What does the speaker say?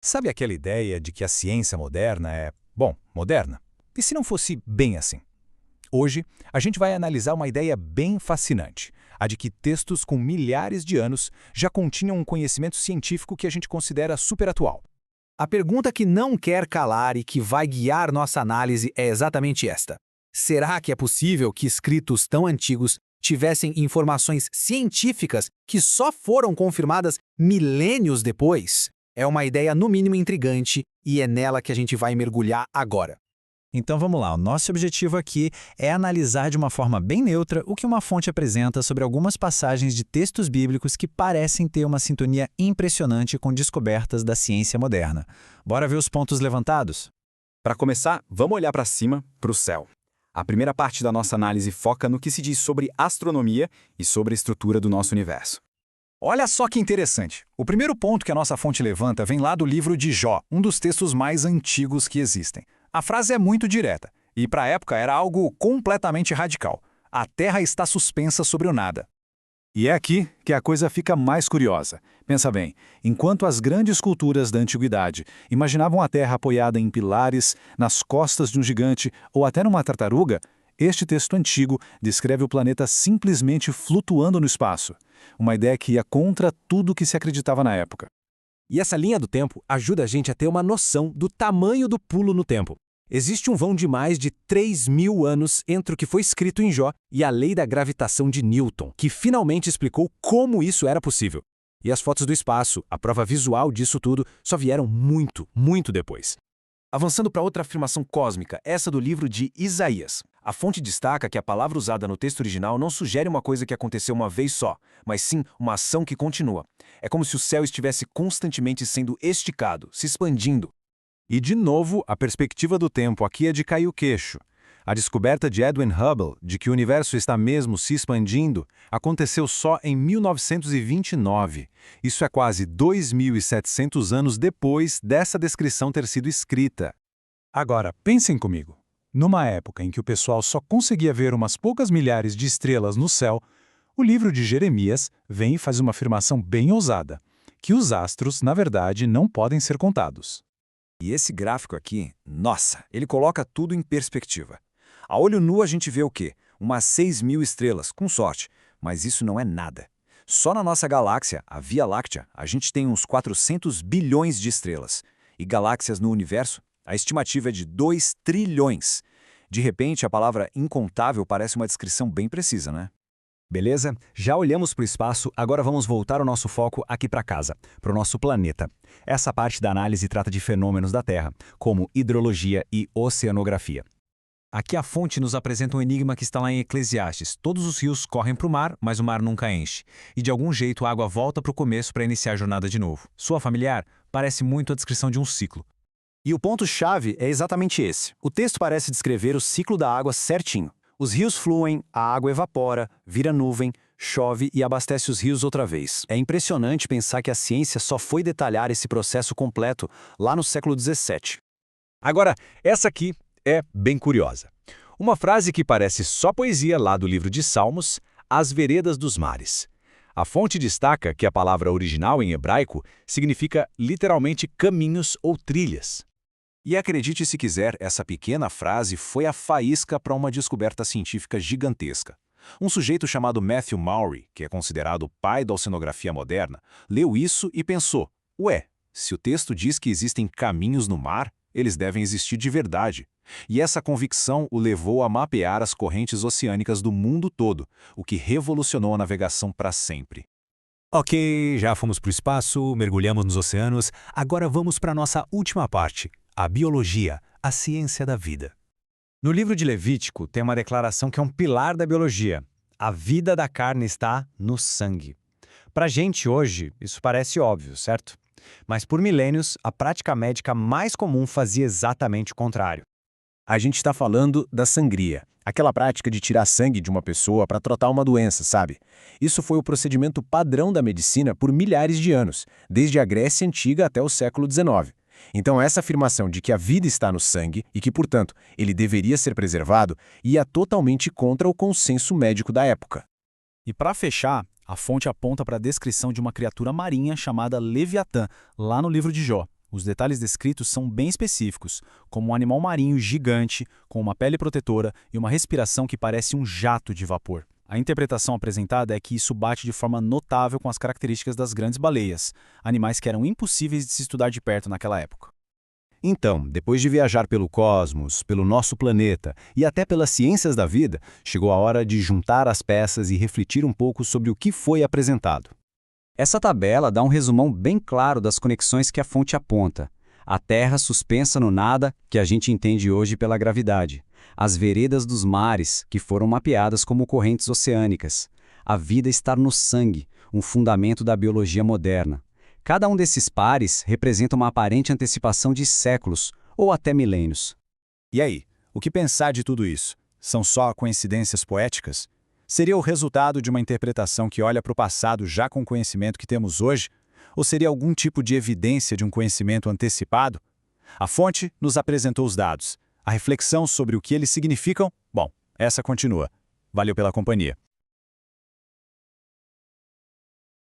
Sabe aquela ideia de que a ciência moderna é, bom, moderna? E se não fosse bem assim? Hoje, a gente vai analisar uma ideia bem fascinante, a de que textos com milhares de anos já continham um conhecimento científico que a gente considera super atual. A pergunta que não quer calar e que vai guiar nossa análise é exatamente esta: será que é possível que escritos tão antigos tivessem informações científicas que só foram confirmadas milênios depois? É uma ideia no mínimo intrigante e é nela que a gente vai mergulhar agora. Então vamos lá, o nosso objetivo aqui é analisar de uma forma bem neutra o que uma fonte apresenta sobre algumas passagens de textos bíblicos que parecem ter uma sintonia impressionante com descobertas da ciência moderna. Bora ver os pontos levantados? Para começar, vamos olhar para cima, para o céu. A primeira parte da nossa análise foca no que se diz sobre astronomia e sobre a estrutura do nosso universo. Olha só que interessante. O primeiro ponto que a nossa fonte levanta vem lá do livro de Jó, um dos textos mais antigos que existem. A frase é muito direta, e para a época era algo completamente radical. A Terra está suspensa sobre o nada. E é aqui que a coisa fica mais curiosa. Pensa bem, enquanto as grandes culturas da antiguidade imaginavam a Terra apoiada em pilares, nas costas de um gigante ou até numa tartaruga, este texto antigo descreve o planeta simplesmente flutuando no espaço. Uma ideia que ia contra tudo que se acreditava na época. E essa linha do tempo ajuda a gente a ter uma noção do tamanho do pulo no tempo. Existe um vão de mais de 3.000 anos entre o que foi escrito em Jó e a lei da gravitação de Newton, que finalmente explicou como isso era possível. E as fotos do espaço, a prova visual disso tudo, só vieram muito, muito depois. Avançando para outra afirmação cósmica, essa do livro de Isaías. A fonte destaca que a palavra usada no texto original não sugere uma coisa que aconteceu uma vez só, mas sim uma ação que continua. É como se o céu estivesse constantemente sendo esticado, se expandindo. E, de novo, a perspectiva do tempo aqui é de cair o queixo. A descoberta de Edwin Hubble de que o universo está mesmo se expandindo aconteceu só em 1929. Isso é quase 2.700 anos depois dessa descrição ter sido escrita. Agora, pensem comigo. Numa época em que o pessoal só conseguia ver umas poucas milhares de estrelas no céu, o livro de Jeremias vem e faz uma afirmação bem ousada, que os astros, na verdade, não podem ser contados. E esse gráfico aqui, nossa, ele coloca tudo em perspectiva. A olho nu a gente vê o quê? Umas 6.000 estrelas, com sorte, mas isso não é nada. Só na nossa galáxia, a Via Láctea, a gente tem uns 400 bilhões de estrelas. E galáxias no universo, a estimativa é de 2 trilhões. De repente, a palavra incontável parece uma descrição bem precisa, né? Beleza? Já olhamos para o espaço, agora vamos voltar o nosso foco aqui para casa, para o nosso planeta. Essa parte da análise trata de fenômenos da Terra, como hidrologia e oceanografia. Aqui a fonte nos apresenta um enigma que está lá em Eclesiastes. Todos os rios correm para o mar, mas o mar nunca enche. E de algum jeito a água volta para o começo para iniciar a jornada de novo. Soa familiar? Parece muito a descrição de um ciclo. E o ponto-chave é exatamente esse. O texto parece descrever o ciclo da água certinho. Os rios fluem, a água evapora, vira nuvem, chove e abastece os rios outra vez. É impressionante pensar que a ciência só foi detalhar esse processo completo lá no século XVII. Agora, essa aqui é bem curiosa. Uma frase que parece só poesia lá do livro de Salmos, as veredas dos mares. A fonte destaca que a palavra original em hebraico significa literalmente caminhos ou trilhas. E acredite se quiser, essa pequena frase foi a faísca para uma descoberta científica gigantesca. Um sujeito chamado Matthew Maury, que é considerado o pai da oceanografia moderna, leu isso e pensou, ué, se o texto diz que existem caminhos no mar, eles devem existir de verdade. E essa convicção o levou a mapear as correntes oceânicas do mundo todo, o que revolucionou a navegação para sempre. Ok, já fomos para o espaço, mergulhamos nos oceanos, agora vamos para a nossa última parte, a biologia, a ciência da vida. No livro de Levítico tem uma declaração que é um pilar da biologia. A vida da carne está no sangue. Para a gente hoje, isso parece óbvio, certo? Mas por milênios, a prática médica mais comum fazia exatamente o contrário. A gente está falando da sangria, aquela prática de tirar sangue de uma pessoa para tratar uma doença, sabe? Isso foi o procedimento padrão da medicina por milhares de anos, desde a Grécia Antiga até o século XIX. Então essa afirmação de que a vida está no sangue e que, portanto, ele deveria ser preservado, ia totalmente contra o consenso médico da época. E para fechar, a fonte aponta para a descrição de uma criatura marinha chamada Leviatã, lá no livro de Jó. Os detalhes descritos são bem específicos, como um animal marinho gigante, com uma pele protetora e uma respiração que parece um jato de vapor. A interpretação apresentada é que isso bate de forma notável com as características das grandes baleias, animais que eram impossíveis de se estudar de perto naquela época. Então, depois de viajar pelo cosmos, pelo nosso planeta e até pelas ciências da vida, chegou a hora de juntar as peças e refletir um pouco sobre o que foi apresentado. Essa tabela dá um resumão bem claro das conexões que a fonte aponta. A Terra suspensa no nada, que a gente entende hoje pela gravidade. As veredas dos mares, que foram mapeadas como correntes oceânicas. A vida estar no sangue, um fundamento da biologia moderna. Cada um desses pares representa uma aparente antecipação de séculos, ou até milênios. E aí, o que pensar de tudo isso? São só coincidências poéticas? Seria o resultado de uma interpretação que olha para o passado já com o conhecimento que temos hoje? Ou seria algum tipo de evidência de um conhecimento antecipado? A fonte nos apresentou os dados. A reflexão sobre o que eles significam? Bom, essa continua. Valeu pela companhia.